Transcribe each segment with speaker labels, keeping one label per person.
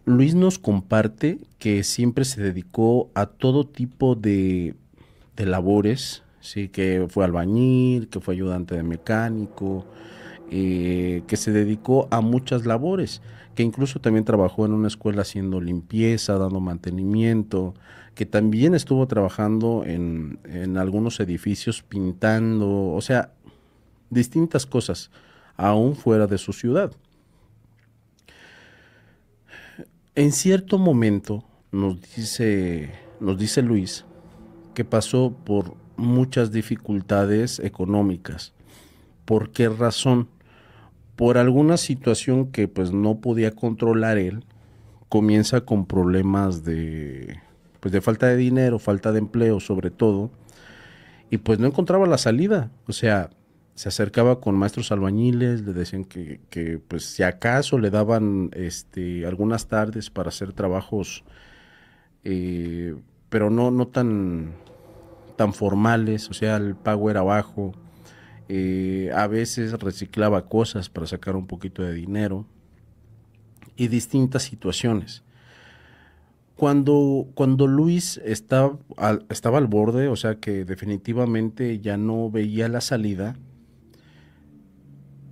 Speaker 1: Luis nos comparte que siempre se dedicó a todo tipo de labores, sí, que fue albañil, que fue ayudante de mecánico, que se dedicó a muchas labores, que incluso también trabajó en una escuela haciendo limpieza, dando mantenimiento, que también estuvo trabajando en algunos edificios pintando, o sea, distintas cosas, aún fuera de su ciudad. En cierto momento nos dice Luis que pasó por muchas dificultades económicas. ¿Por qué razón? Por alguna situación que pues no podía controlar él, comienza con problemas pues de falta de dinero, falta de empleo sobre todo, y pues no encontraba la salida. O sea, se acercaba con maestros albañiles, le decían que pues si acaso le daban algunas tardes para hacer trabajos, eh, pero no tan formales, o sea, el pago era bajo. A veces reciclaba cosas para sacar un poquito de dinero y distintas situaciones. Cuando Luis estaba al borde, o sea que definitivamente ya no veía la salida,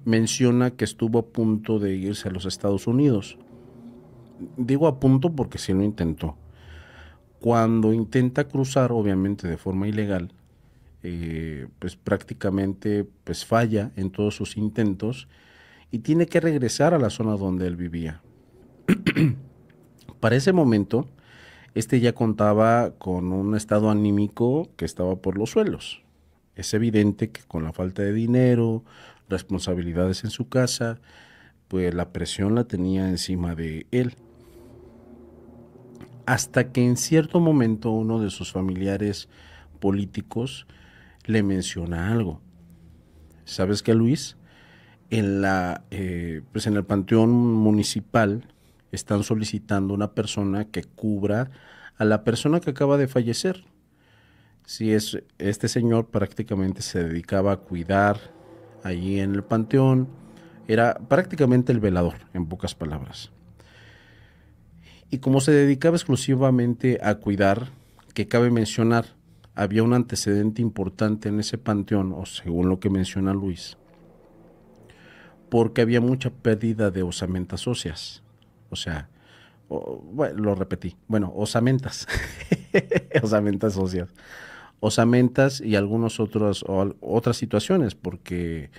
Speaker 1: menciona que estuvo a punto de irse a los Estados Unidos. Digo a punto porque sí lo intentó. Cuando intenta cruzar, obviamente de forma ilegal, pues prácticamente pues falla en todos sus intentos y tiene que regresar a la zona donde él vivía. Para ese momento, ya contaba con un estado anímico que estaba por los suelos. Es evidente que con la falta de dinero, responsabilidades en su casa, pues la presión la tenía encima de él. Hasta que en cierto momento uno de sus familiares políticos le menciona algo. ¿Sabes qué, Luis? Pues en el panteón municipal están solicitando una persona que cubra a la persona que acaba de fallecer. Si es este señor prácticamente se dedicaba a cuidar allí en el panteón, era prácticamente el velador, en pocas palabras. Y como se dedicaba exclusivamente a cuidar, que cabe mencionar, había un antecedente importante en ese panteón, o según lo que menciona Luis, porque había mucha pérdida de osamentas óseas. O sea, bueno, lo repetí. Bueno, osamentas. Osamentas óseas. Osamentas y algunas otras situaciones, porque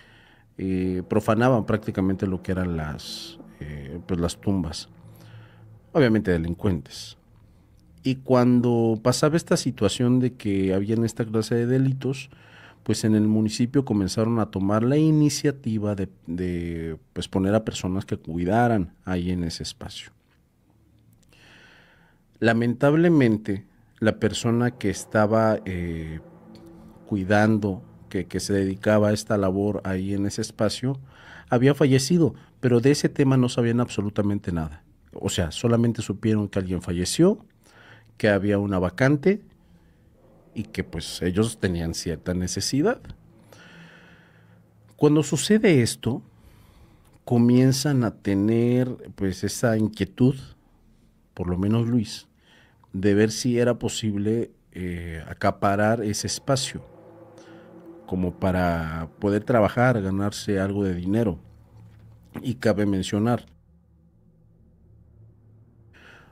Speaker 1: profanaban prácticamente lo que eran pues las tumbas. Obviamente delincuentes. Y cuando pasaba esta situación de que habían esta clase de delitos, pues en el municipio comenzaron a tomar la iniciativa de pues poner a personas que cuidaran ahí en ese espacio. Lamentablemente, la persona que estaba cuidando, que se dedicaba a esta labor ahí en ese espacio, había fallecido, pero de ese tema no sabían absolutamente nada. O sea, solamente supieron que alguien falleció, que había una vacante y que pues ellos tenían cierta necesidad. Cuando sucede esto, comienzan a tener pues esa inquietud, por lo menos Luis, de ver si era posible acaparar ese espacio como para poder trabajar, ganarse algo de dinero. Y cabe mencionar,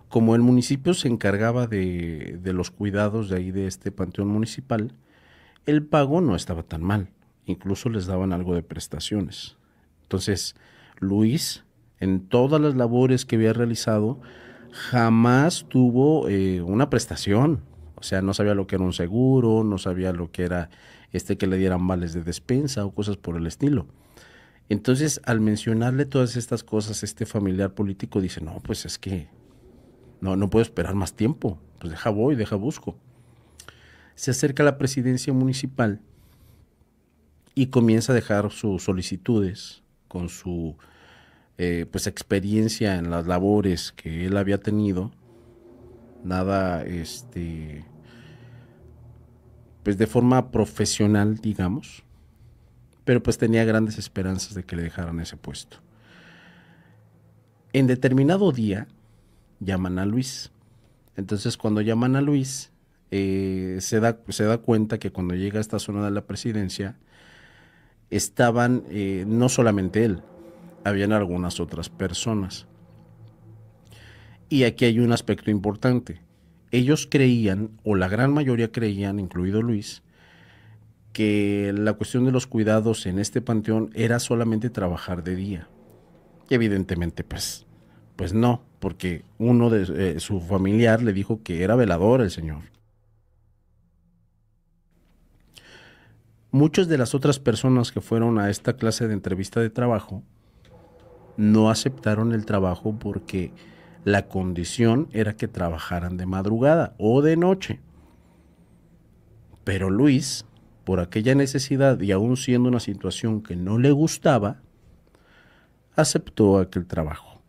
Speaker 1: como el municipio se encargaba de los cuidados de ahí de este panteón municipal, el pago no estaba tan mal, incluso les daban algo de prestaciones. Entonces, Luis, en todas las labores que había realizado, jamás tuvo una prestación. O sea, no sabía lo que era un seguro, no sabía lo que era que le dieran vales de despensa o cosas por el estilo. Entonces, al mencionarle todas estas cosas, este familiar político dice, no, pues es que no puedo esperar más tiempo. Pues deja voy, deja busco. Se acerca a la presidencia municipal y comienza a dejar sus solicitudes con su pues experiencia en las labores que él había tenido, nada pues de forma profesional, digamos, pero pues tenía grandes esperanzas de que le dejaran ese puesto. En determinado día llaman a Luis. Entonces cuando llaman a Luis, se da cuenta que cuando llega a esta zona de la presidencia, estaban no solamente él, habían algunas otras personas. Y aquí hay un aspecto importante. Ellos creían, o la gran mayoría creían, incluido Luis, que la cuestión de los cuidados en este panteón era solamente trabajar de día. Y evidentemente, pues no, porque uno de su familiar le dijo que era velador el señor. Muchas de las otras personas que fueron a esta clase de entrevista de trabajo no aceptaron el trabajo porque la condición era que trabajaran de madrugada o de noche. Pero Luis, por aquella necesidad y aún siendo una situación que no le gustaba, aceptó aquel trabajo.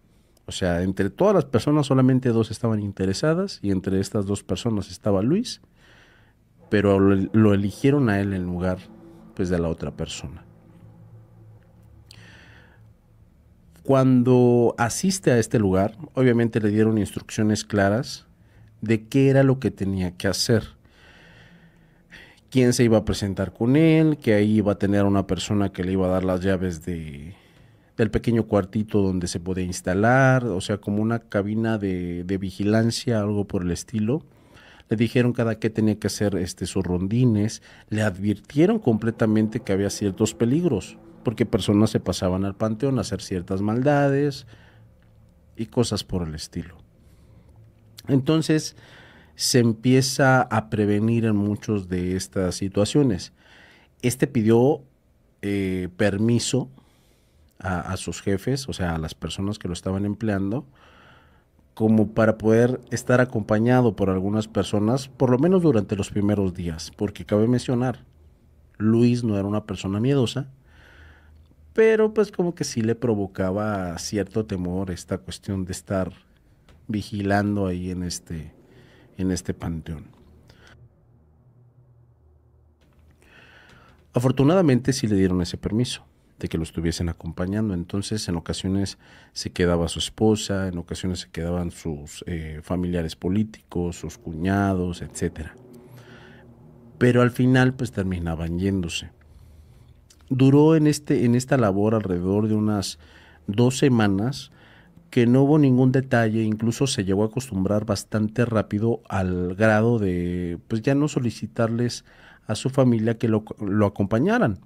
Speaker 1: O sea, entre todas las personas solamente dos estaban interesadas y entre estas dos personas estaba Luis, pero lo eligieron a él en lugar pues de la otra persona. Cuando asiste a este lugar, obviamente le dieron instrucciones claras de qué era lo que tenía que hacer. Quién se iba a presentar con él, que ahí iba a tener a una persona que le iba a dar las llaves del pequeño cuartito donde se podía instalar, o sea, como una cabina de vigilancia, algo por el estilo. Le dijeron cada qué tenía que hacer sus rondines, le advirtieron completamente que había ciertos peligros, porque personas se pasaban al panteón a hacer ciertas maldades y cosas por el estilo. Entonces se empieza a prevenir en muchas de estas situaciones. Pidió permiso a sus jefes, o sea, a las personas que lo estaban empleando, como para poder estar acompañado por algunas personas, por lo menos durante los primeros días, porque cabe mencionar, Luis no era una persona miedosa, pero pues como que sí le provocaba cierto temor esta cuestión de estar vigilando ahí en este panteón. Afortunadamente sí le dieron ese permiso de que lo estuviesen acompañando. Entonces en ocasiones se quedaba su esposa, en ocasiones se quedaban sus familiares políticos, sus cuñados, etcétera. Pero al final pues terminaban yéndose. Duró en esta labor alrededor de unas 2 semanas, que no hubo ningún detalle, incluso se llegó a acostumbrar bastante rápido al grado de pues ya no solicitarles a su familia que lo acompañaran.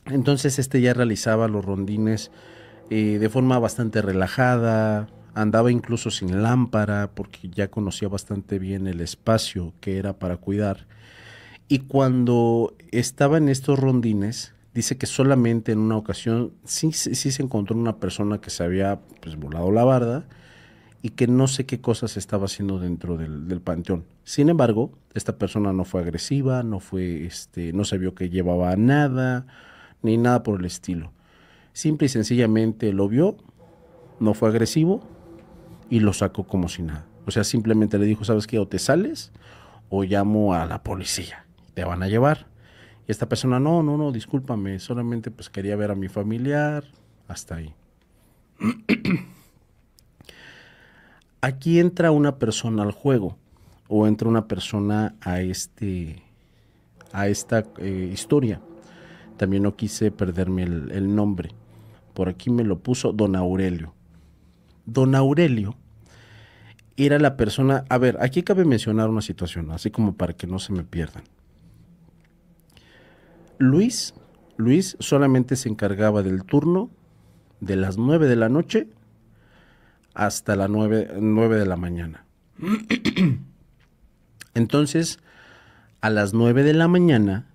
Speaker 1: Entonces ya realizaba los rondines de forma bastante relajada, andaba incluso sin lámpara porque ya conocía bastante bien el espacio que era para cuidar. Y cuando estaba en estos rondines, dice que solamente en una ocasión sí se encontró una persona que se había pues volado la barda y que no sé qué cosas estaba haciendo dentro del panteón. Sin embargo, esta persona no fue agresiva, no se vio que llevaba nada, ni nada por el estilo. Simple y sencillamente lo vio, no fue agresivo y lo sacó como si nada. O sea, simplemente le dijo, ¿sabes qué? O te sales o llamo a la policía, te van a llevar. Y esta persona, no, discúlpame, solamente pues quería ver a mi familiar, hasta ahí. Aquí entra una persona al juego, o entra una persona a esta historia. También no quise perderme el nombre. Por aquí me lo puso Don Aurelio. Don Aurelio era la persona... A ver, aquí cabe mencionar una situación, así como para que no se me pierdan. Luis solamente se encargaba del turno de las 9 de la noche hasta las 9 de la mañana. Entonces, a las 9 de la mañana,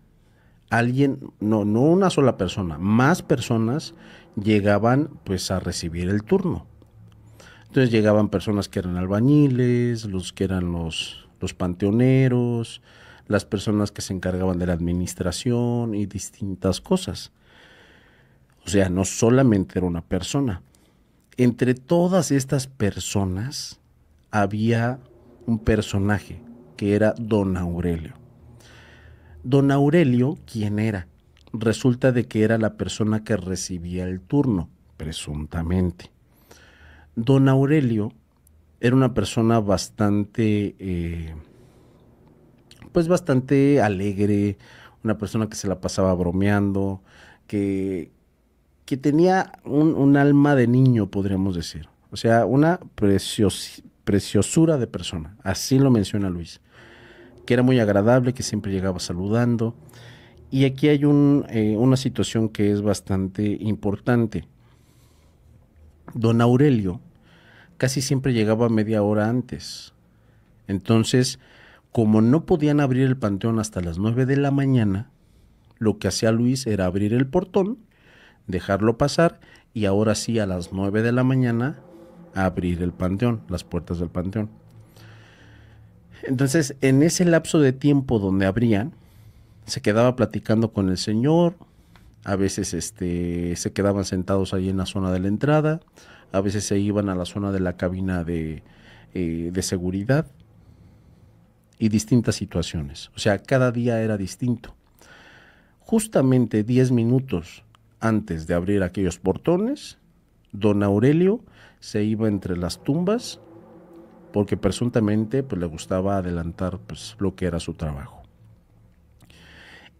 Speaker 1: no una sola persona, más personas llegaban pues a recibir el turno. Entonces llegaban personas que eran albañiles, los que eran los panteoneros, las personas que se encargaban de la administración y distintas cosas. O sea, no solamente era una persona. Entre todas estas personas había un personaje que era Don Aurelio. Don Aurelio, ¿quién era? Resulta de que era la persona que recibía el turno, presuntamente. Don Aurelio Era una persona bastante, pues bastante alegre, una persona que se la pasaba bromeando, que, que tenía un alma de niño, podríamos decir. O sea, una preciosura de persona, así lo menciona Luis, que era muy agradable, que siempre llegaba saludando. Y aquí hay una situación que es bastante importante. Don Aurelio casi siempre llegaba media hora antes. Entonces, como no podían abrir el panteón hasta las 9 de la mañana, lo que hacía Luis era abrir el portón, dejarlo pasar y ahora sí a las 9 de la mañana abrir el panteón, las puertas del panteón. Entonces, en ese lapso de tiempo donde abrían, se quedaba platicando con el señor, a veces se quedaban sentados ahí en la zona de la entrada, a veces se iban a la zona de la cabina de seguridad y distintas situaciones. O sea, cada día era distinto. Justamente 10 minutos antes de abrir aquellos portones, don Aurelio se iba entre las tumbas porque presuntamente pues, le gustaba adelantar pues, lo que era su trabajo.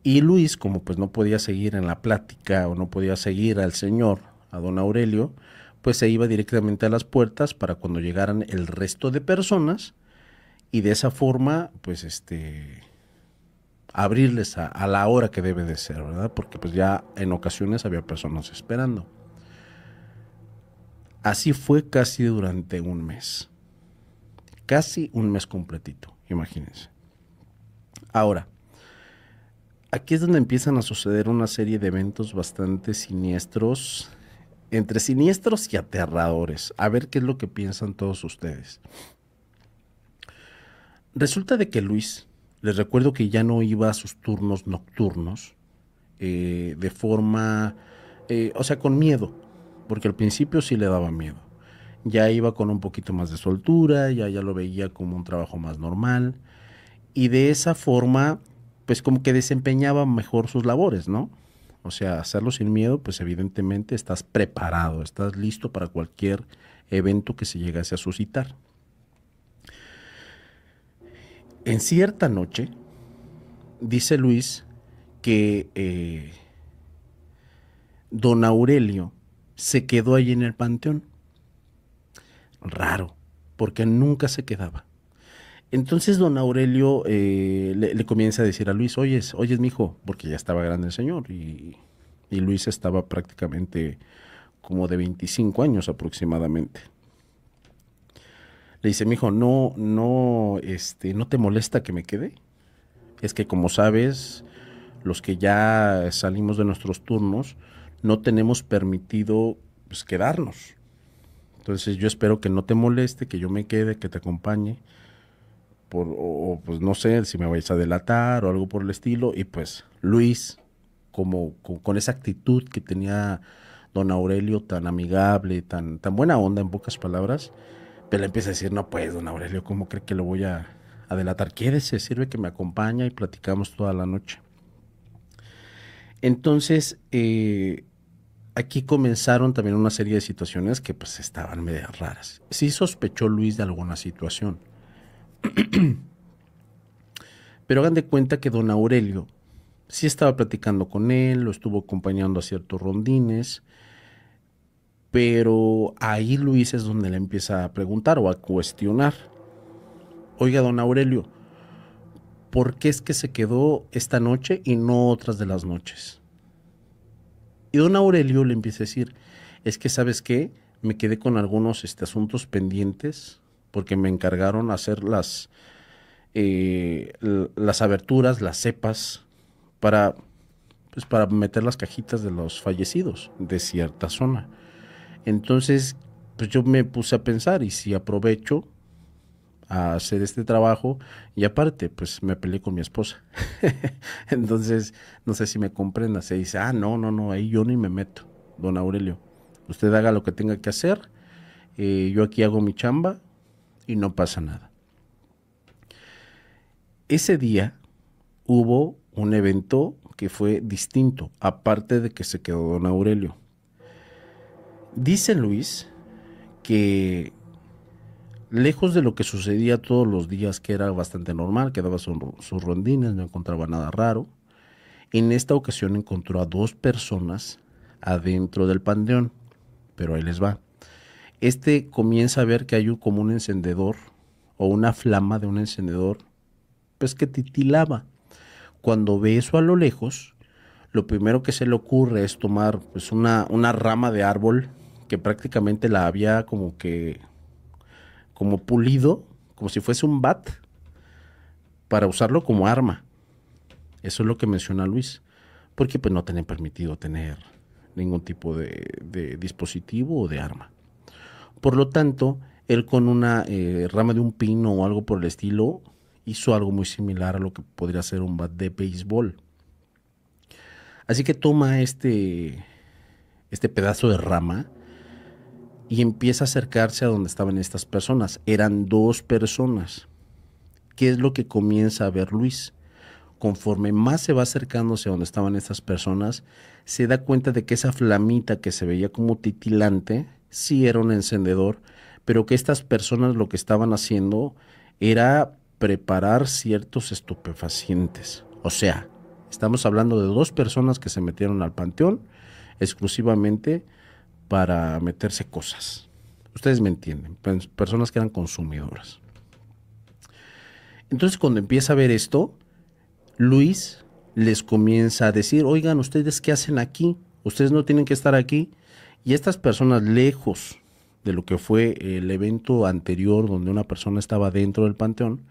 Speaker 1: Y Luis, como pues no podía seguir en la plática o no podía seguir al señor, a don Aurelio, pues se iba directamente a las puertas para cuando llegaran el resto de personas y de esa forma, pues abrirles a la hora que debe de ser, ¿verdad? Porque pues ya en ocasiones había personas esperando. Así fue casi durante un mes. Casi un mes completito, imagínense. Ahora, aquí es donde empiezan a suceder una serie de eventos bastante siniestros, entre siniestros y aterradores. A ver qué es lo que piensan todos ustedes. Resulta de que Luis, les recuerdo que ya no iba a sus turnos nocturnos de forma, o sea, con miedo, porque al principio sí le daba miedo. Ya iba con un poquito más de soltura, ya lo veía como un trabajo más normal y de esa forma, pues como que desempeñaba mejor sus labores, ¿no? O sea, hacerlo sin miedo, pues evidentemente estás preparado, estás listo para cualquier evento que se llegase a suscitar. En cierta noche, dice Luis que don Aurelio se quedó allí en el panteón. Raro, porque nunca se quedaba. Entonces don Aurelio le comienza a decir a Luis, oyes, mijo, porque ya estaba grande el señor y Luis estaba prácticamente como de 25 años aproximadamente. Le dice, mijo, no te molesta que me quede. Es que como sabes, los que ya salimos de nuestros turnos, no tenemos permitido pues, quedarnos. Entonces yo espero que no te moleste, que yo me quede, que te acompañe, pues no sé, si me vais a delatar o algo por el estilo. Y pues Luis, con esa actitud que tenía don Aurelio, tan amigable, tan buena onda en pocas palabras, pero le empieza a decir, no pues, don Aurelio, ¿cómo cree que lo voy a delatar? Quédese, sirve que me acompaña y platicamos toda la noche. Entonces, aquí comenzaron también una serie de situaciones que pues estaban medio raras. Sí sospechó Luis de alguna situación, pero hagan de cuenta que don Aurelio sí estaba platicando con él, lo estuvo acompañando a ciertos rondines, pero ahí Luis es donde le empieza a preguntar o a cuestionar. Oiga, don Aurelio, ¿por qué es que se quedó esta noche y no otras de las noches? Y don Aurelio le empieza a decir, es que ¿sabes qué? Me quedé con algunos asuntos pendientes porque me encargaron hacer las aberturas, las cepas, para, pues, para meter las cajitas de los fallecidos de cierta zona. Entonces, pues yo me puse a pensar, y si aprovecho a hacer este trabajo, y aparte, pues me peleé con mi esposa. Entonces, no sé si me comprenda, se dice, no, ahí yo ni me meto, don Aurelio. Usted haga lo que tenga que hacer, yo aquí hago mi chamba y no pasa nada. Ese día hubo un evento que fue distinto, aparte de que se quedó don Aurelio. Dice Luis que Lejos de lo que sucedía todos los días, que era bastante normal, que daba sus rondines, no encontraba nada raro. En esta ocasión encontró a dos personas adentro del panteón, pero ahí les va. Comienza a ver que hay como un encendedor o una flama de un encendedor, pues que titilaba. Cuando ve eso a lo lejos, lo primero que se le ocurre es tomar pues una rama de árbol que prácticamente la había como pulido, como si fuese un bat, para usarlo como arma. Eso es lo que menciona Luis, porque pues no tenía permitido tener ningún tipo de dispositivo o de arma. Por lo tanto, él con una rama de un pino o algo por el estilo hizo algo muy similar a lo que podría ser un bat de béisbol. Así que toma este pedazo de rama y empieza a acercarse a donde estaban estas personas. Eran dos personas. ¿Qué es lo que comienza a ver Luis? Conforme más se va acercándose a donde estaban estas personas, se da cuenta de que esa flamita que se veía como titilante, sí era un encendedor, pero que estas personas lo que estaban haciendo era preparar ciertos estupefacientes. O sea, estamos hablando de dos personas que se metieron al panteón exclusivamente para meterse cosas. Ustedes me entienden, personas que eran consumidoras. Entonces, cuando empieza a ver esto, Luis les comienza a decir, oigan, ¿ustedes qué hacen aquí? Ustedes no tienen que estar aquí. Y estas personas, lejos de lo que fue el evento anterior donde una persona estaba dentro del panteón,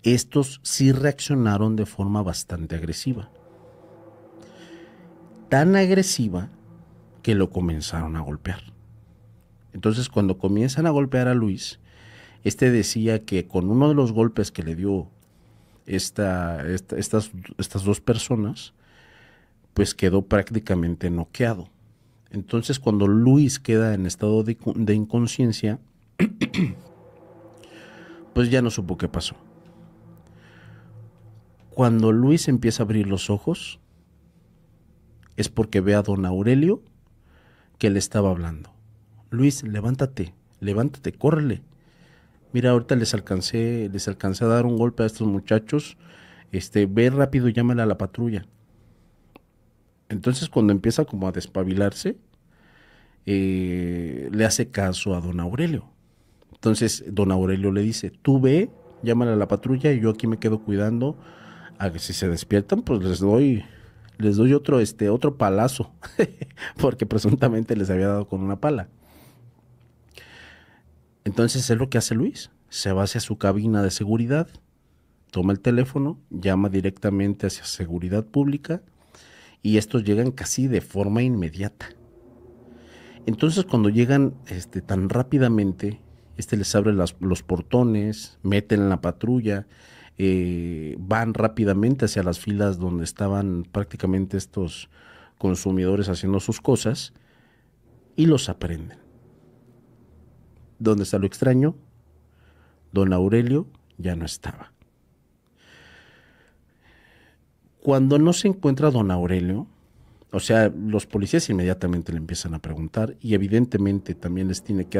Speaker 1: estos sí reaccionaron de forma bastante agresiva. Tan agresiva que lo comenzaron a golpear. Entonces, cuando comienzan a golpear a Luis, decía que con uno de los golpes que le dio estas dos personas, pues quedó prácticamente noqueado. Entonces, cuando Luis queda en estado de inconsciencia, pues ya no supo qué pasó. Cuando Luis empieza a abrir los ojos, es porque ve a don Aurelio que le estaba hablando. Luis, levántate, levántate, córrele. Mira, ahorita les alcancé a dar un golpe a estos muchachos. Ve rápido y llámale a la patrulla. Entonces, cuando empieza como a despabilarse, le hace caso a don Aurelio. Entonces, don Aurelio le dice, tú ve, llámale a la patrulla y yo aquí me quedo cuidando. A que si se despiertan, pues les doy otro palazo, porque presuntamente les había dado con una pala. Entonces es lo que hace Luis, se va hacia su cabina de seguridad, toma el teléfono, llama directamente hacia seguridad pública y estos llegan casi de forma inmediata. Entonces cuando llegan tan rápidamente, les abre los portones, meten en la patrulla, van rápidamente hacia las filas donde estaban prácticamente estos consumidores haciendo sus cosas y los aprenden. ¿Dónde está lo extraño? Don Aurelio ya no estaba. Cuando no se encuentra don Aurelio, o sea, los policías inmediatamente le empiezan a preguntar y evidentemente también les tiene que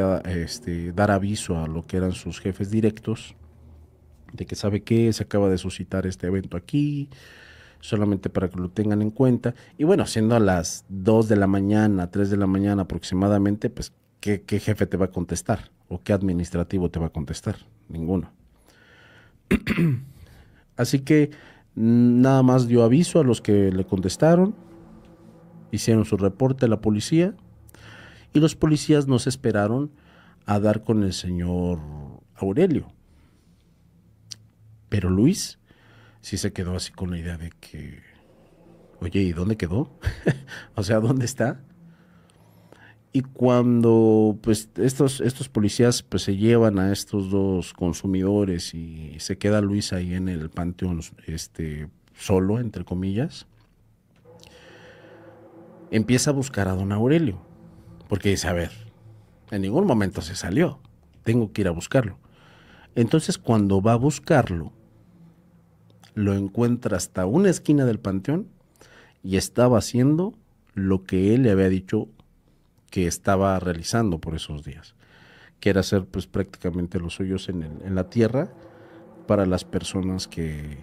Speaker 1: dar aviso a lo que eran sus jefes directos, de que sabe que se acaba de suscitar este evento aquí, solamente para que lo tengan en cuenta. Y bueno, siendo a las 2 de la mañana, 3 de la mañana aproximadamente, pues, ¿qué jefe te va a contestar? ¿O qué administrativo te va a contestar? Ninguno. Así que nada más dio aviso a los que le contestaron, hicieron su reporte a la policía y los policías no se esperaron a dar con el señor Aurelio. Pero Luis sí se quedó así con la idea de que, oye, ¿y dónde quedó? O sea, ¿dónde está? Y cuando pues estos policías pues se llevan a estos dos consumidores y se queda Luis ahí en el panteón solo, entre comillas, empieza a buscar a don Aurelio, porque dice, a ver, en ningún momento se salió, tengo que ir a buscarlo. Entonces cuando va a buscarlo, lo encuentra hasta una esquina del panteón y estaba haciendo lo que él le había dicho que estaba realizando por esos días, quiere hacer pues prácticamente los hoyos en la tierra para las personas que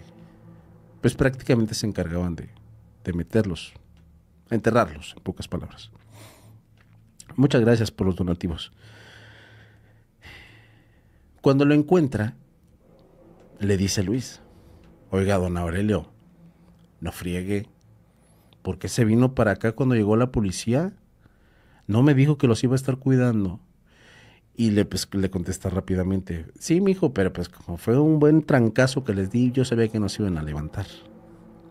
Speaker 1: pues prácticamente se encargaban de meterlos, enterrarlos, en pocas palabras. Muchas gracias por los donativos. Cuando lo encuentra, le dice Luis, oiga, don Aurelio, no friegue, ¿por qué se vino para acá cuando llegó la policía? No me dijo que los iba a estar cuidando. Y pues, le contesta rápidamente, sí, mijo, pero pues como fue un buen trancazo que les di, yo sabía que nos iban a levantar.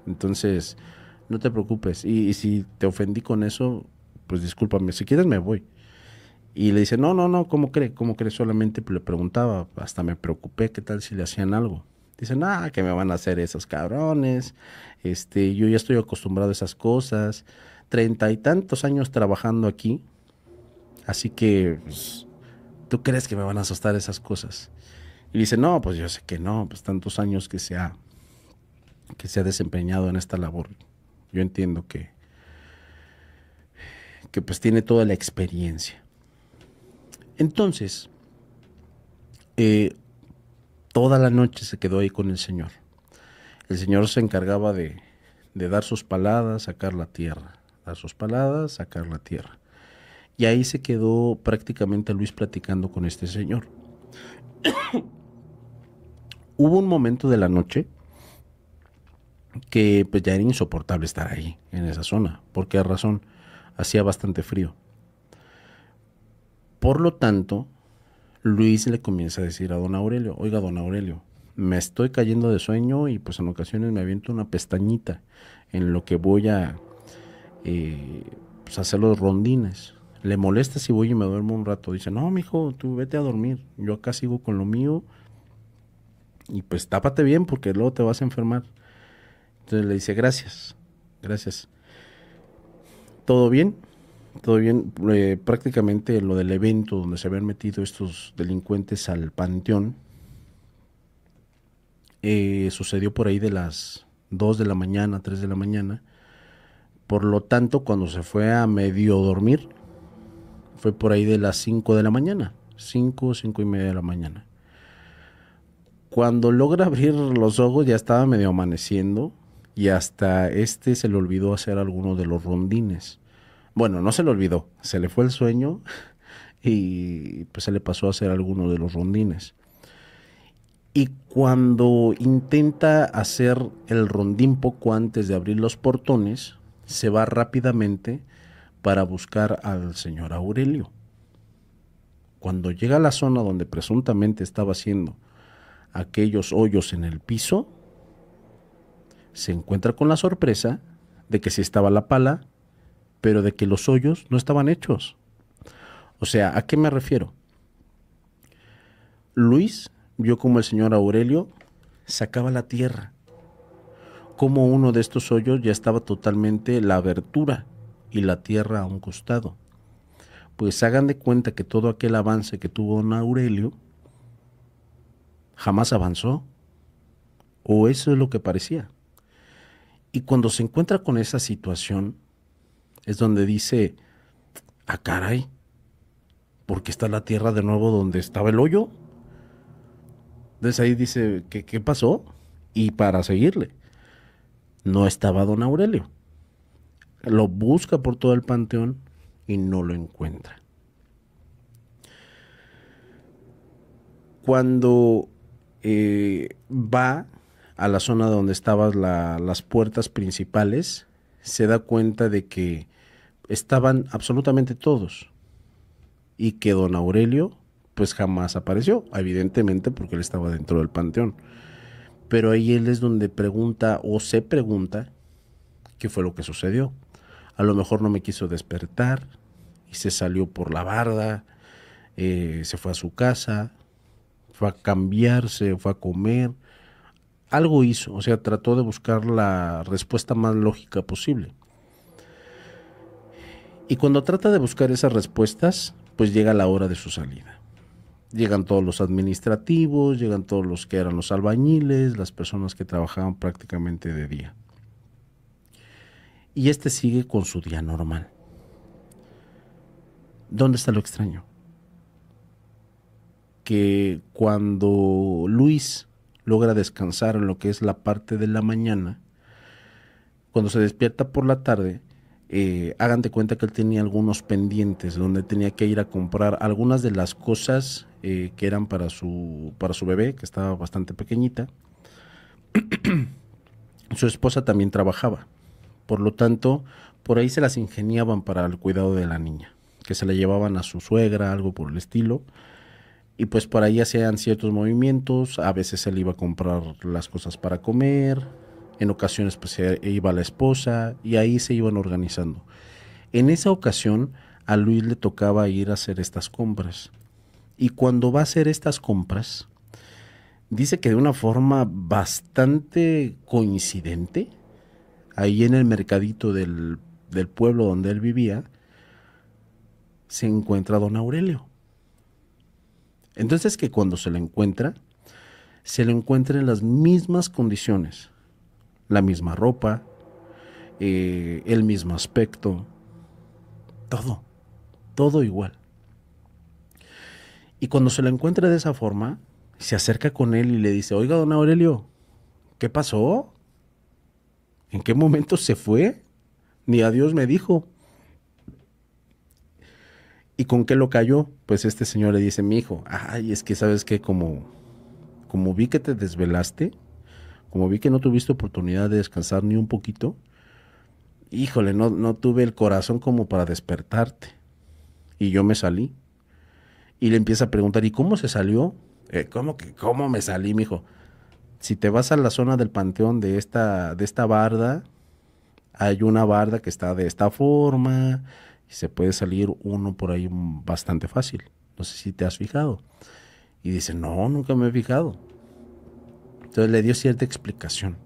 Speaker 1: Entonces, no te preocupes. Y si te ofendí con eso, pues discúlpame, si quieres me voy. Y le dice, no, no, no, ¿cómo cree? ¿Cómo cree? Solamente le preguntaba, hasta me preocupé, ¿qué tal si le hacían algo? Dicen, ah, ¿qué me van a hacer esos cabrones? Yo ya estoy acostumbrado a esas cosas. 30 y tantos años trabajando aquí. Así que, pues, ¿tú crees que me van a asustar esas cosas? Y dice, no, pues yo sé que no, pues tantos años que se ha desempeñado en esta labor. Yo entiendo que pues tiene toda la experiencia. Entonces, eh, toda la noche se quedó ahí con el señor. El señor se encargaba de dar sus paladas, sacar la tierra. Dar sus paladas, sacar la tierra. Y ahí se quedó prácticamente Luis platicando con este señor. Hubo un momento de la noche que pues ya era insoportable estar ahí, en esa zona. ¿Por qué razón? Hacía bastante frío. Por lo tanto, Luis le comienza a decir a don Aurelio, oiga, don Aurelio, me estoy cayendo de sueño y pues en ocasiones me aviento una pestañita en lo que voy a pues, hacer los rondines. ¿Le molesta si voy y me duermo un rato? Dice, no, mijo, tú vete a dormir. Yo acá sigo con lo mío y pues tápate bien porque luego te vas a enfermar. Entonces le dice, gracias, gracias. ¿Todo bien? Todo bien. Prácticamente lo del evento donde se habían metido estos delincuentes al panteón sucedió por ahí de las 2 de la mañana, 3 de la mañana. Por lo tanto, cuando se fue a medio dormir, fue por ahí de las 5 de la mañana. 5, 5:30 de la mañana. Cuando logra abrir los ojos ya estaba medio amaneciendo y hasta se le olvidó hacer alguno de los rondines. Bueno, no se le olvidó, se le fue el sueño y pues se le pasó a hacer alguno de los rondines. Y cuando intenta hacer el rondín poco antes de abrir los portones, se va rápidamente para buscar al señor Aurelio. Cuando llega a la zona donde presuntamente estaba haciendo aquellos hoyos en el piso, se encuentra con la sorpresa de que sí estaba la pala, pero de que los hoyos no estaban hechos. O sea, ¿a qué me refiero? Luis vio como el señor Aurelio sacaba la tierra, como uno de estos hoyos ya estaba totalmente la abertura y la tierra a un costado. Pues hagan de cuenta que todo aquel avance que tuvo don Aurelio jamás avanzó, o eso es lo que parecía. Y cuando se encuentra con esa situación, es donde dice, ah, caray, ¿por qué está la tierra de nuevo donde estaba el hoyo? Entonces ahí dice, ¿qué pasó? Y para seguirle, no estaba don Aurelio. Lo busca por todo el panteón y no lo encuentra. Cuando va a la zona donde estaban las puertas principales, se da cuenta de que estaban absolutamente todos y que don Aurelio pues jamás apareció, evidentemente porque él estaba dentro del panteón. Pero ahí él es donde pregunta o se pregunta qué fue lo que sucedió. A lo mejor no me quiso despertar y se salió por la barda, se fue a su casa, fue a cambiarse, fue a comer, algo hizo, o sea, trató de buscar la respuesta más lógica posible. Y cuando trata de buscar esas respuestas, pues llega la hora de su salida. Llegan todos los administrativos, llegan todos los que eran los albañiles, las personas que trabajaban prácticamente de día. Y sigue con su día normal. ¿Dónde está lo extraño? que cuando Luis logra descansar en lo que es la parte de la mañana, cuando se despierta por la tarde, hagan de cuenta que él tenía algunos pendientes donde tenía que ir a comprar algunas de las cosas que eran para su bebé, que estaba bastante pequeñita. Su esposa también trabajaba, por lo tanto, por ahí se las ingeniaban para el cuidado de la niña, que se la llevaban a su suegra, algo por el estilo, y pues por ahí hacían ciertos movimientos. A veces él iba a comprar las cosas para comer, en ocasiones pues iba la esposa, y ahí se iban organizando. En esa ocasión a Luis le tocaba ir a hacer estas compras, y cuando va a hacer estas compras, dice que de una forma bastante coincidente, ahí en el mercadito del pueblo donde él vivía, se encuentra don Aurelio. Entonces que cuando se le encuentra en las mismas condiciones, la misma ropa, el mismo aspecto, todo, todo igual. Y cuando se lo encuentra de esa forma, se acerca con él y le dice, oiga, don Aurelio, ¿qué pasó? ¿En qué momento se fue? Ni adiós me dijo. ¿Y con qué lo cayó? Pues este señor le dice, mi hijo, ay, es que sabes que como vi que te desvelaste, como vi que no tuviste oportunidad de descansar ni un poquito, híjole, no tuve el corazón como para despertarte. Y yo me salí. Y le empieza a preguntar, ¿y cómo se salió? ¿Cómo me salí, mijo? Si te vas a la zona del panteón de esta barda, hay una barda que está de esta forma y se puede salir uno por ahí bastante fácil. No sé si te has fijado. Y dice, no, nunca me he fijado. Entonces le dio cierta explicación.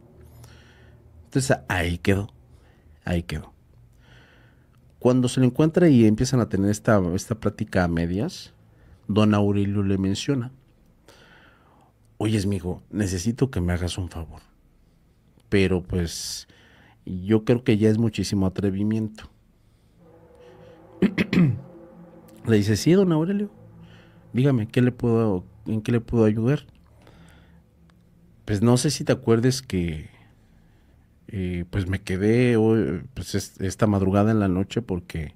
Speaker 1: Entonces ahí quedó, ahí quedó. Cuando se le encuentra y empiezan a tener esta plática a medias, don Aurelio le menciona, oyes, mijo, necesito que me hagas un favor. Pero pues yo creo que ya es muchísimo atrevimiento. Le dice, sí, don Aurelio, dígame, ¿en qué le puedo ayudar? Pues no sé si te acuerdes que pues me quedé hoy, pues esta madrugada en la noche porque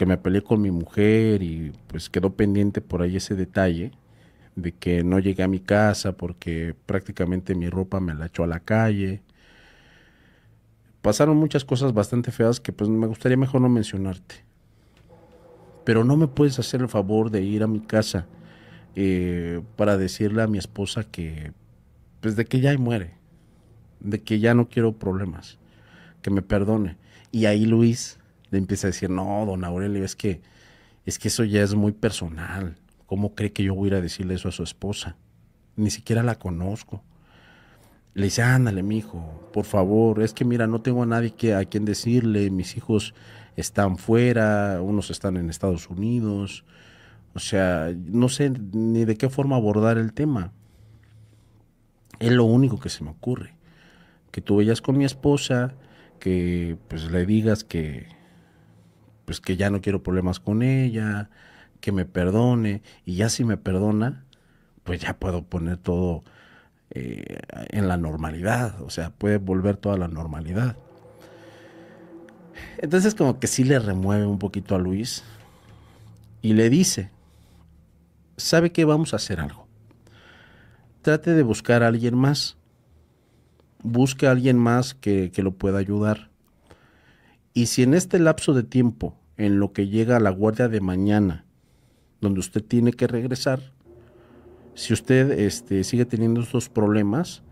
Speaker 1: me peleé con mi mujer y pues quedó pendiente por ahí ese detalle de que no llegué a mi casa porque prácticamente mi ropa me la echó a la calle. Pasaron muchas cosas bastante feas que pues me gustaría mejor no mencionarte. Pero no me puedes hacer el favor de ir a mi casa para decirle a mi esposa que pues de que ya muere, de que ya no quiero problemas, que me perdone. Y ahí Luis le empieza a decir, no, don Aurelio, es que eso ya es muy personal. ¿Cómo cree que yo voy a ir a decirle eso a su esposa? Ni siquiera la conozco. Le dice, ándale, mijo, por favor, es que mira, no tengo a nadie a quien decirle, mis hijos están fuera, unos están en Estados Unidos, o sea, no sé ni de qué forma abordar el tema. Es lo único que se me ocurre, que tú vayas con mi esposa, que pues le digas que pues que ya no quiero problemas con ella, que me perdone, y ya si me perdona, pues ya puedo poner todo en la normalidad, o sea, puede volver toda la normalidad. Entonces como que sí le remueve un poquito a Luis y le dice, ¿sabe qué? Vamos a hacer algo. Trate de buscar a alguien más, busque a alguien más que lo pueda ayudar. Y si en este lapso de tiempo, en lo que llega a la guardia de mañana, donde usted tiene que regresar, si usted sigue teniendo estos problemas,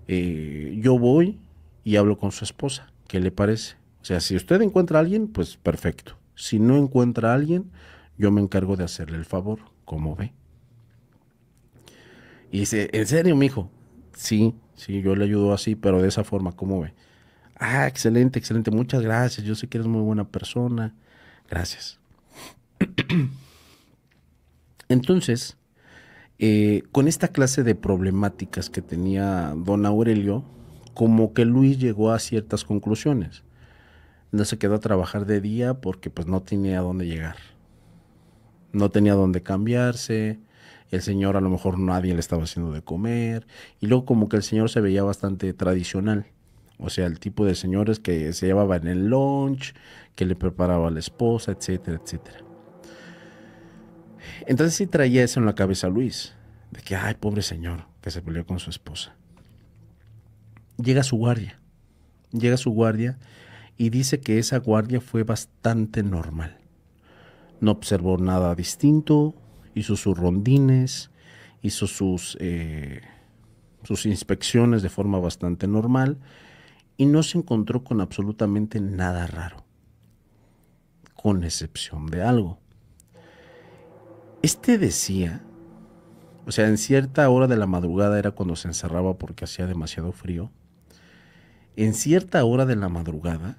Speaker 1: yo voy y hablo con su esposa. ¿Qué le parece? O sea, si usted encuentra a alguien, pues perfecto. Si no encuentra a alguien, yo me encargo de hacerle el favor. ¿Cómo ve? Y dice, ¿en serio, mijo? Sí, sí, yo le ayudo así, pero de esa forma, ¿cómo ve? Ah, excelente, excelente. Muchas gracias. Yo sé que eres muy buena persona. Gracias. Entonces, con esta clase de problemáticas que tenía don Aurelio, como que Luis llegó a ciertas conclusiones. No se quedó a trabajar de día porque pues no tenía a dónde llegar. no tenía dónde cambiarse, el señor a lo mejor nadie le estaba haciendo de comer, y luego como que el señor se veía bastante tradicional, o sea, el tipo de señores que se llevaban el lunch, que le preparaba a la esposa, etcétera, etcétera. Entonces sí traía eso en la cabeza Luis, de que, ay, pobre señor, que se peleó con su esposa. Llega su guardia, llega su guardia y dice que esa guardia fue bastante normal. No observó nada distinto, hizo sus rondines, hizo sus inspecciones de forma bastante normal y no se encontró con absolutamente nada raro, con excepción de algo. Este decía, o sea, en cierta hora de la madrugada era cuando se encerraba porque hacía demasiado frío. En cierta hora de la madrugada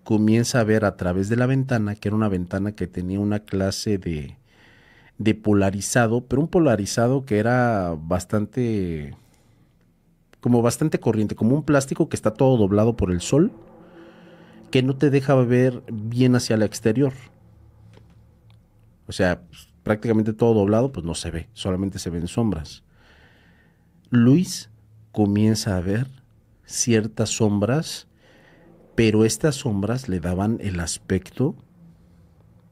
Speaker 1: comienza a ver a través de la ventana, que era una ventana que tenía una clase de polarizado, pero un polarizado que era bastante, como bastante corriente, como un plástico que está todo doblado por el sol, que no te deja ver bien hacia el exterior. O sea, pues, prácticamente todo doblado, pues no se ve, solamente se ven sombras. Luis comienza a ver ciertas sombras, pero estas sombras le daban el aspecto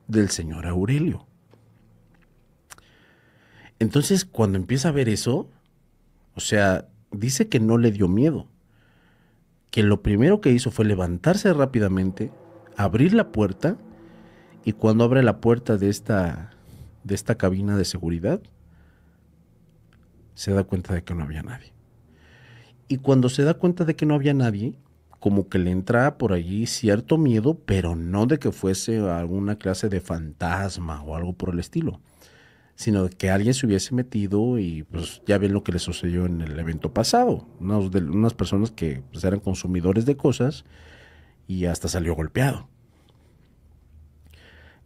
Speaker 1: del señor Aurelio. Entonces, cuando empieza a ver eso, o sea, dice que no le dio miedo, que lo primero que hizo fue levantarse rápidamente, abrir la puerta, y cuando abre la puerta de esta cabina de seguridad, se da cuenta de que no había nadie. Y cuando se da cuenta de que no había nadie, como que le entra por allí cierto miedo, pero no de que fuese alguna clase de fantasma o algo por el estilo, sino de que alguien se hubiese metido y pues ya ven lo que le sucedió en el evento pasado, unas personas que pues, eran consumidores de cosas y hasta salió golpeado.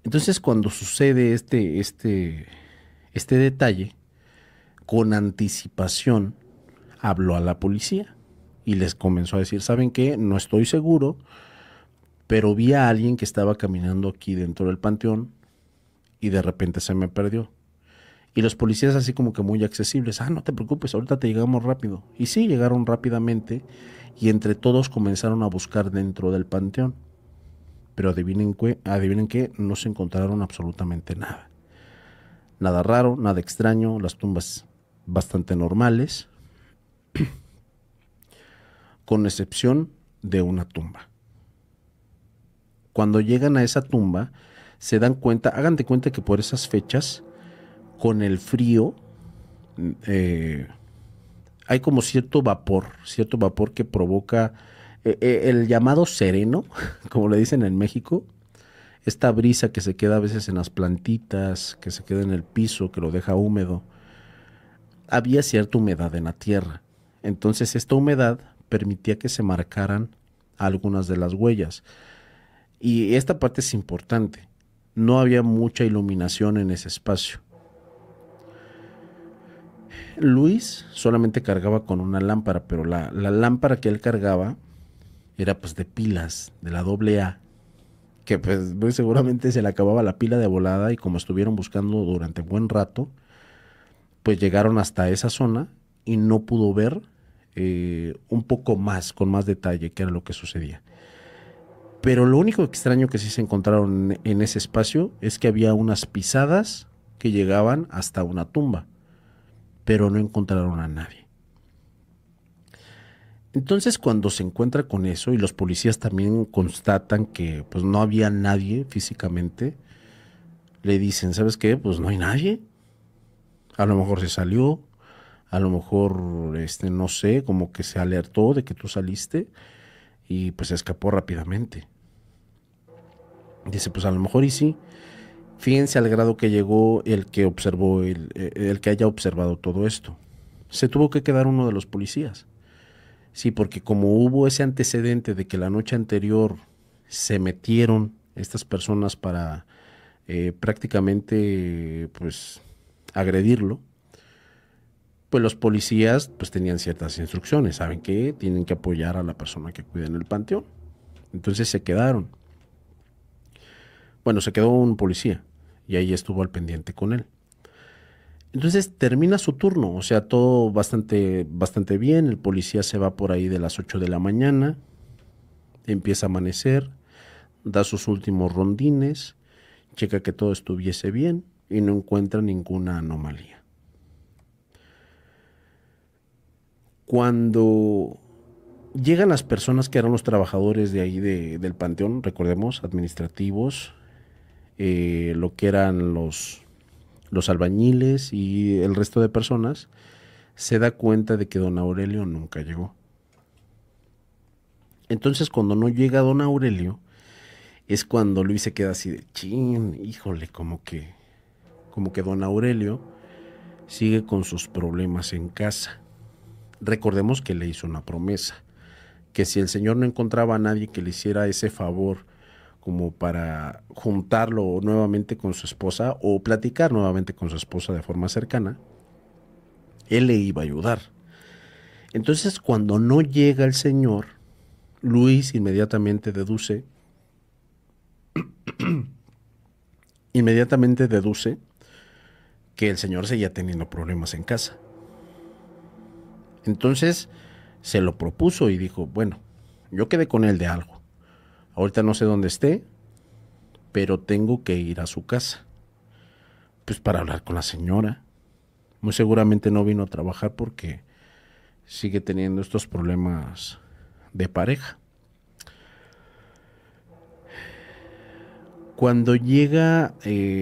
Speaker 1: Entonces cuando sucede este detalle, con anticipación habló a la policía y les comenzó a decir, ¿saben qué? No estoy seguro, pero vi a alguien que estaba caminando aquí dentro del panteón y de repente se me perdió. Y los policías así como que muy accesibles, no te preocupes, ahorita te llegamos rápido. Y sí, llegaron rápidamente y entre todos comenzaron a buscar dentro del panteón. Pero adivinen qué, no se encontraron absolutamente nada. Nada raro, nada extraño, las tumbas bastante normales, con excepción de una tumba. Cuando llegan a esa tumba, se dan cuenta, hagan de cuenta que por esas fechas, con el frío, hay como cierto vapor que provoca el llamado sereno, como le dicen en México, esta brisa que se queda a veces en las plantitas, que se queda en el piso, que lo deja húmedo. Había cierta humedad en la tierra. Entonces esta humedad permitía que se marcaran algunas de las huellas. Y esta parte es importante. No había mucha iluminación en ese espacio. Luis solamente cargaba con una lámpara, pero la lámpara que él cargaba era pues de pilas, de la AA, que pues muy seguramente se le acababa la pila de volada y como estuvieron buscando durante buen rato, pues llegaron hasta esa zona y no pudo ver un poco más, con más detalle, qué era lo que sucedía. Pero lo único extraño que sí se encontraron en ese espacio es que había unas pisadas que llegaban hasta una tumba, pero no encontraron a nadie. Entonces cuando se encuentra con eso y los policías también constatan que pues no había nadie físicamente, le dicen, ¿sabes qué? Pues no hay nadie. A lo mejor se salió, a lo mejor no sé, como que se alertó de que tú saliste y pues se escapó rápidamente. Dice, pues a lo mejor y sí. Fíjense al grado que llegó el que observó, el que haya observado todo esto. Se tuvo que quedar uno de los policías. Sí, porque como hubo ese antecedente de que la noche anterior se metieron estas personas para prácticamente pues agredirlo, pues los policías pues tenían ciertas instrucciones. ¿Saben qué? Tienen que apoyar a la persona que cuida en el panteón. Entonces se quedaron. Bueno, se quedó un policía y ahí estuvo al pendiente con él. Entonces termina su turno, o sea, todo bastante bien. El policía se va por ahí de las 8 de la mañana, empieza a amanecer, da sus últimos rondines, checa que todo estuviese bien y no encuentra ninguna anomalía. Cuando llegan las personas que eran los trabajadores de ahí del panteón, recordemos, administrativos, lo que eran los albañiles y el resto de personas, se da cuenta de que don Aurelio nunca llegó. Entonces, cuando no llega don Aurelio, es cuando Luis se queda así de chin, híjole, como que don Aurelio sigue con sus problemas en casa. Recordemos que le hizo una promesa, que si el señor no encontraba a nadie que le hiciera ese favor como para juntarlo nuevamente con su esposa o platicar nuevamente con su esposa de forma cercana, él le iba a ayudar. Entonces, cuando no llega el señor, Luis inmediatamente deduce que el señor seguía teniendo problemas en casa. Entonces, se lo propuso y dijo, bueno, yo quedé con él de algo. Ahorita no sé dónde esté, pero tengo que ir a su casa, pues para hablar con la señora. Muy seguramente no vino a trabajar porque sigue teniendo estos problemas de pareja. Cuando llega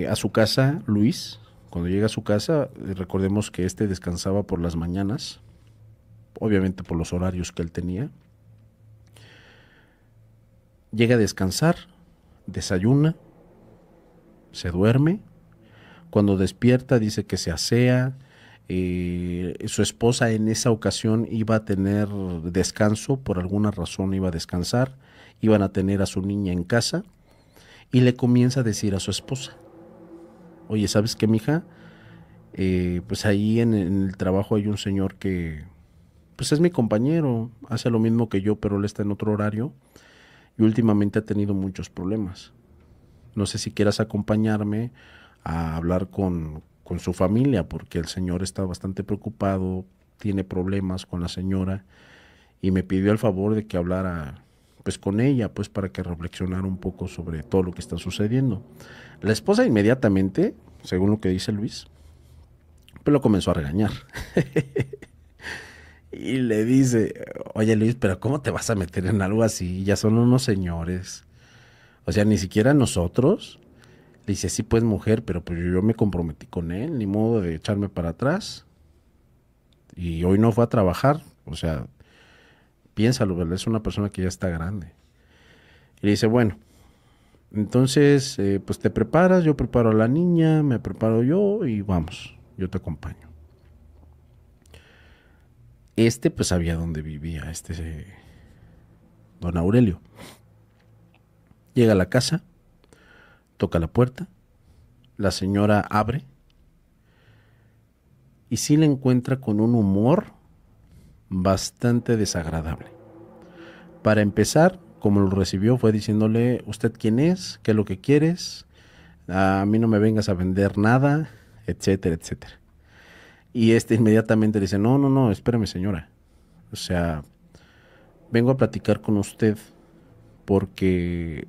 Speaker 1: a su casa, Luis, cuando llega a su casa, recordemos que descansaba por las mañanas, obviamente por los horarios que él tenía. Llega a descansar, desayuna, se duerme. Cuando despierta dice que se asea. Su esposa en esa ocasión iba a tener descanso, por alguna razón iba a descansar, iban a tener a su niña en casa y le comienza a decir a su esposa, oye, ¿sabes qué, mija? Pues ahí en el trabajo hay un señor que pues es mi compañero, hace lo mismo que yo, pero él está en otro horario y últimamente ha tenido muchos problemas. No sé si quieras acompañarme a hablar con su familia, porque el señor está bastante preocupado, tiene problemas con la señora y me pidió el favor de que hablara pues con ella, pues para que reflexionara un poco sobre todo lo que está sucediendo. La esposa inmediatamente, según lo que dice Luis, pues lo comenzó a regañar. Y le dice, oye Luis, pero ¿cómo te vas a meter en algo así? Ya son unos señores. O sea, ni siquiera nosotros. Le dice, sí, pues mujer, pero pues yo me comprometí con él, ni modo de echarme para atrás. Y hoy no fue a trabajar. O sea, piénsalo, ¿verdad? Es una persona que ya está grande. Y le dice, bueno, entonces, pues te preparas, yo preparo a la niña, me preparo yo y vamos, yo te acompaño. Pues sabía dónde vivía don Aurelio. Llega a la casa, toca la puerta, la señora abre y sí le encuentra con un humor bastante desagradable. Para empezar, como lo recibió, fue diciéndole, ¿usted quién es? ¿Qué es lo que quieres? A mí no me vengas a vender nada, etcétera, etcétera. Y inmediatamente le dice, no, no, no, espérame señora. O sea, vengo a platicar con usted porque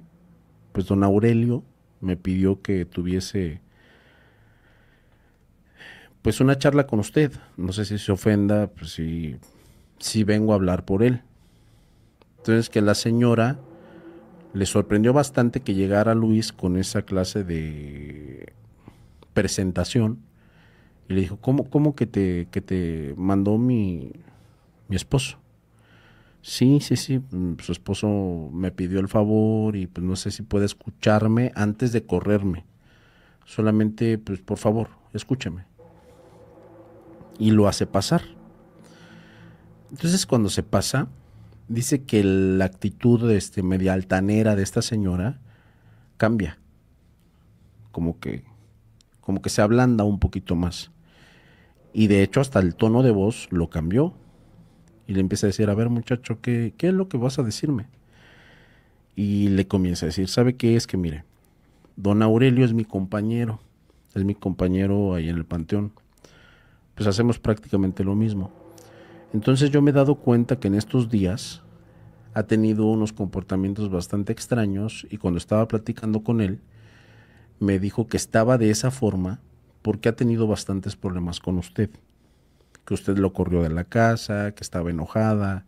Speaker 1: pues don Aurelio me pidió que tuviese pues una charla con usted. No sé si se ofenda, pues si vengo a hablar por él. Entonces que la señora le sorprendió bastante que llegara Luis con esa clase de presentación y le dijo, ¿cómo que te mandó mi esposo? Sí, sí, sí, su esposo me pidió el favor y pues no sé si puede escucharme antes de correrme. Solamente, pues por favor, escúchame. Y lo hace pasar. Entonces cuando se pasa, dice que la actitud media altanera de esta señora cambia, como que, como que se ablanda un poquito más. Y de hecho hasta el tono de voz lo cambió. Y le empieza a decir, a ver muchacho, ¿qué es lo que vas a decirme? Y le comienza a decir, ¿sabe qué es? Que mire, Don Aurelio es mi compañero ahí en el panteón. Pues hacemos prácticamente lo mismo. Entonces yo me he dado cuenta que en estos días ha tenido unos comportamientos bastante extraños y cuando estaba platicando con él, me dijo que estaba de esa forma porque ha tenido bastantes problemas con usted. Que usted lo corrió de la casa, que estaba enojada,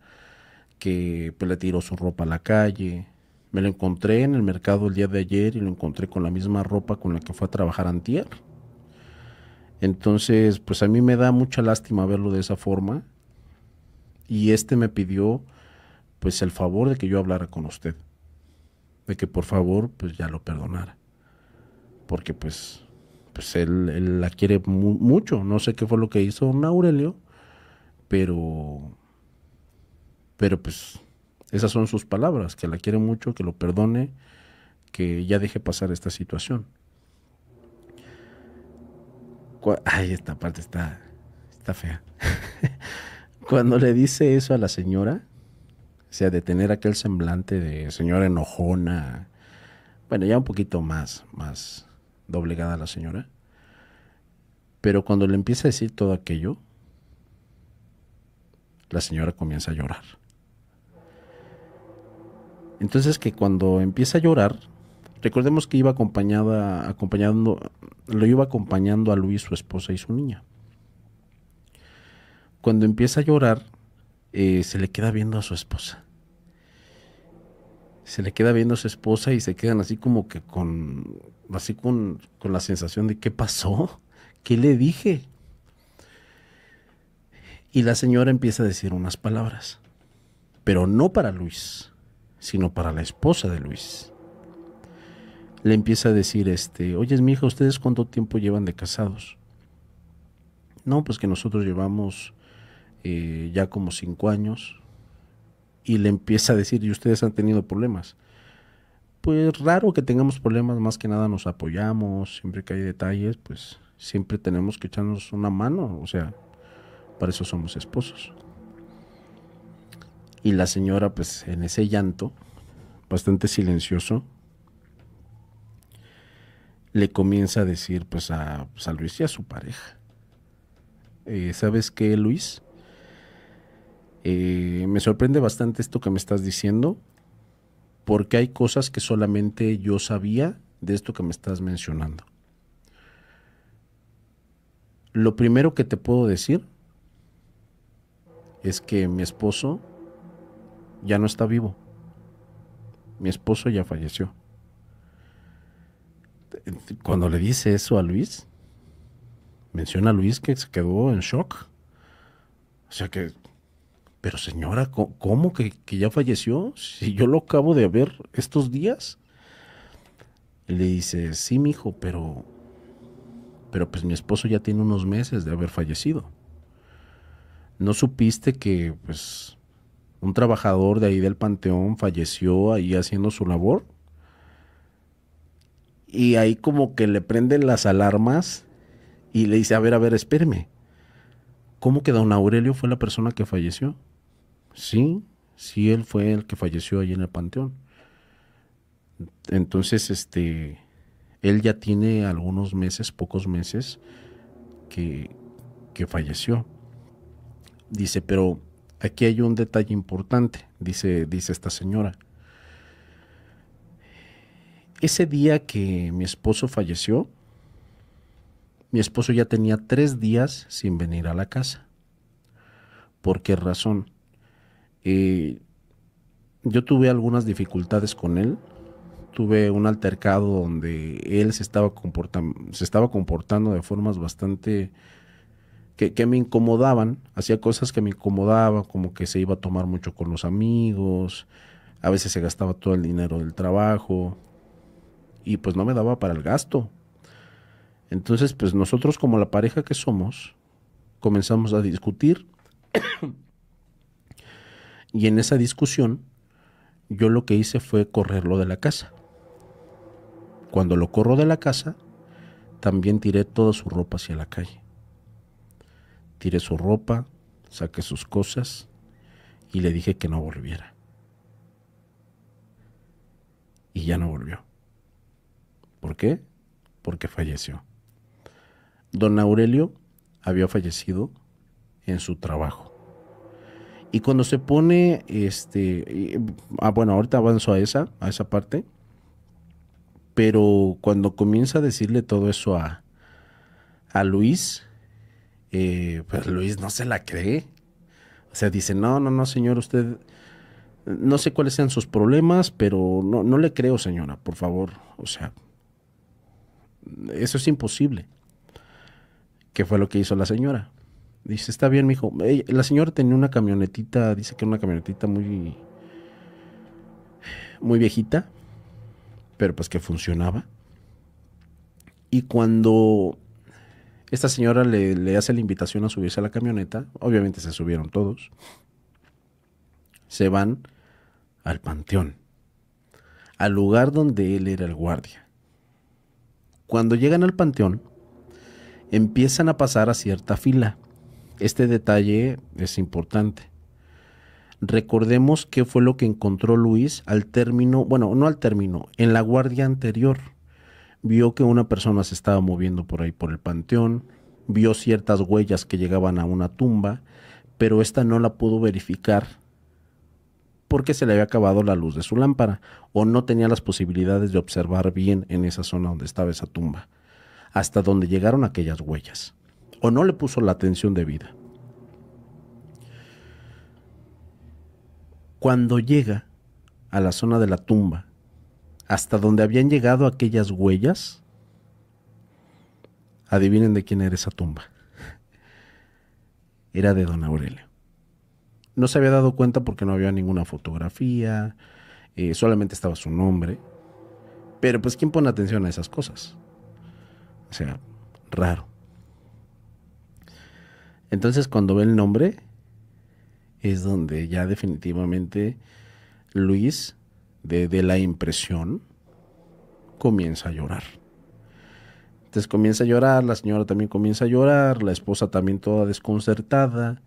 Speaker 1: que pues, le tiró su ropa a la calle. Me lo encontré en el mercado el día de ayer y lo encontré con la misma ropa con la que fue a trabajar antier. Entonces, pues a mí me da mucha lástima verlo de esa forma y me pidió pues el favor de que yo hablara con usted, de que por favor pues ya lo perdonara, porque pues él la quiere mucho. No sé qué fue lo que hizo don Aurelio, pero pues esas son sus palabras, que la quiere mucho, que lo perdone, que ya deje pasar esta situación. Ay, esta parte está fea. Cuando le dice eso a la señora, o sea, de tener aquel semblante de señora enojona, bueno, ya un poquito más doblegada la señora, pero cuando le empieza a decir todo aquello, la señora comienza a llorar. Entonces que cuando empieza a llorar, recordemos que lo iba acompañando a Luis, su esposa y su niña. Cuando empieza a llorar, se le queda viendo a su esposa. Se le queda viendo a su esposa y se quedan así como que con la sensación de ¿qué pasó? ¿Qué le dije? Y la señora empieza a decir unas palabras, pero no para Luis, sino para la esposa de Luis. Le empieza a decir, oye, mi hija, ¿ustedes cuánto tiempo llevan de casados? No, pues que nosotros llevamos ya como 5 años. Y le empieza a decir, ¿y ustedes han tenido problemas? Pues raro que tengamos problemas, más que nada nos apoyamos, siempre que hay detalles, pues siempre tenemos que echarnos una mano, o sea, para eso somos esposos. Y la señora, pues en ese llanto, bastante silencioso, le comienza a decir pues a Luis y a su pareja, ¿sabes qué, Luis? Me sorprende bastante esto que me estás diciendo, porque hay cosas que solamente yo sabía de esto que me estás mencionando. Lo primero que te puedo decir es que mi esposo ya no está vivo. Mi esposo ya falleció. Cuando le dice eso a Luis, menciona a Luis que se quedó en shock. O sea que, pero señora, ¿cómo que ya falleció? Si yo lo acabo de ver estos días. Y le dice, sí, mijo, pero pues mi esposo ya tiene unos meses de haber fallecido. ¿No supiste que pues un trabajador de ahí del panteón falleció ahí haciendo su labor? Y ahí como que le prenden las alarmas y le dice, a ver, espéreme. ¿Cómo que don Aurelio fue la persona que falleció? Sí, él fue el que falleció ahí en el panteón. Entonces, él ya tiene algunos meses, pocos meses, que falleció. Dice, pero aquí hay un detalle importante, dice esta señora. Ese día que mi esposo falleció, mi esposo ya tenía 3 días sin venir a la casa. ¿Por qué razón? Yo tuve algunas dificultades con él. Tuve un altercado donde él se estaba comportando de formas bastante que me incomodaban. Hacía cosas que me incomodaban, como que se iba a tomar mucho con los amigos, a veces se gastaba todo el dinero del trabajo y pues no me daba para el gasto. Entonces, pues nosotros como la pareja que somos, comenzamos a discutir y en esa discusión yo lo que hice fue correrlo de la casa. Cuando lo corro de la casa, también tiré toda su ropa hacia la calle. Tiré su ropa, saqué sus cosas y le dije que no volviera. Y ya no volvió. qué? Porque falleció. Don Aurelio había fallecido en su trabajo. Y cuando se pone, bueno, ahorita avanzo a esa parte, pero cuando comienza a decirle todo eso a Luis, pues Luis no se la cree. O sea, dice, no, no, no, señor, usted, no sé cuáles sean sus problemas, pero no, no le creo, señora, por favor. O sea, eso es imposible. ¿Qué fue lo que hizo la señora? Dice, está bien, mijo. La señora tenía una camionetita, dice que era una camionetita muy, muy viejita, pero pues que funcionaba. Y cuando esta señora le hace la invitación a subirse a la camioneta, obviamente se subieron todos, se van al panteón, al lugar donde él era el guardia. Cuando llegan al panteón, empiezan a pasar a cierta fila. Este detalle es importante. Recordemos qué fue lo que encontró Luis al término, bueno, no al término, en la guardia anterior. Vio que una persona se estaba moviendo por ahí por el panteón, vio ciertas huellas que llegaban a una tumba, pero esta no la pudo verificar porque se le había acabado la luz de su lámpara o no tenía las posibilidades de observar bien en esa zona donde estaba esa tumba, hasta donde llegaron aquellas huellas, o no le puso la atención debida. Cuando llega a la zona de la tumba, hasta donde habían llegado aquellas huellas, adivinen de quién era esa tumba. Era de don Aurelio. No se había dado cuenta porque no había ninguna fotografía, solamente estaba su nombre. Pero pues ¿quién pone atención a esas cosas? O sea, raro. Entonces cuando ve el nombre, es donde ya definitivamente Luis, de la impresión, comienza a llorar. Entonces comienza a llorar, la señora también comienza a llorar, la esposa también toda desconcertada.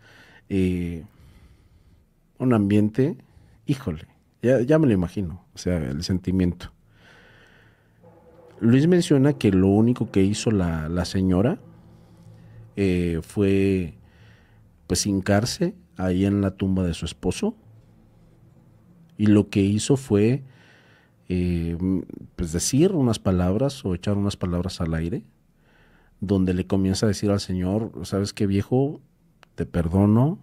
Speaker 1: Un ambiente, híjole, ya me lo imagino, o sea, el sentimiento. Luis menciona que lo único que hizo la señora fue pues hincarse ahí en la tumba de su esposo, y lo que hizo fue pues decir unas palabras o echar unas palabras al aire, donde le comienza a decir al Señor, ¿sabes qué, viejo? Te perdono,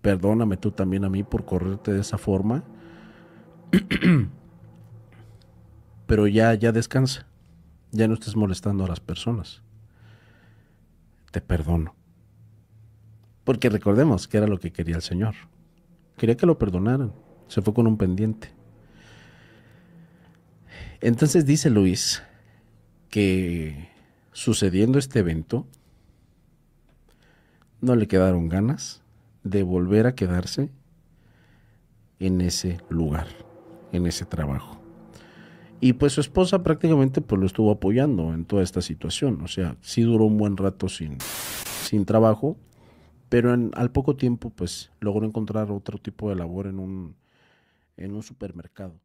Speaker 1: perdóname tú también a mí por correrte de esa forma, pero ya descansa, ya no estés molestando a las personas, te perdono. Porque recordemos que era lo que quería el Señor, quería que lo perdonaran, se fue con un pendiente. Entonces dice Luis que sucediendo este evento, no le quedaron ganas de volver a quedarse en ese lugar, en ese trabajo. Y pues su esposa prácticamente pues lo estuvo apoyando en toda esta situación. O sea, sí duró un buen rato sin trabajo, pero al poco tiempo pues logró encontrar otro tipo de labor en un supermercado.